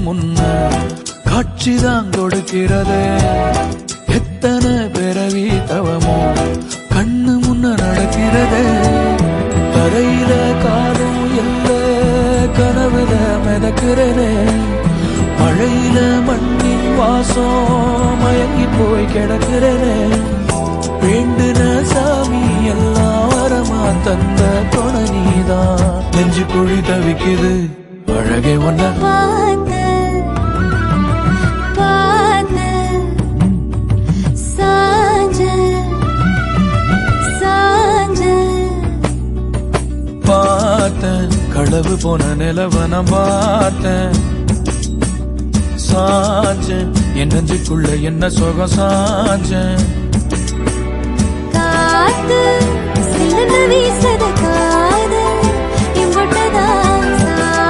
முன்ன காட்சிதான் கொடுக்கிறது. எத்தனை பிறவி தவமோ கண்ணு முன்ன நடக்கிறது. தரையில காலும் இல்ல கனவுல மிதக்கிறனே. மழையில மண்ணின் வாசம் மயங்கி போய் கிடக்கிறனே. வேண்டுன சாமி எல்லாம் வரமா தந்த துணை நீதான். நெஞ்சு குழி தவிக்குது அழகே ஒன்ன பார்த்து சாஞ்ச சாஞ்ச பார்த்தேன். களவு போன நிலவன பார்த்தேன். சாஞ்சேன் என் நெஞ்சுக்குள்ள என்ன சுகம் சாஞ்சேன். காத்து சில்லுன்னு வீச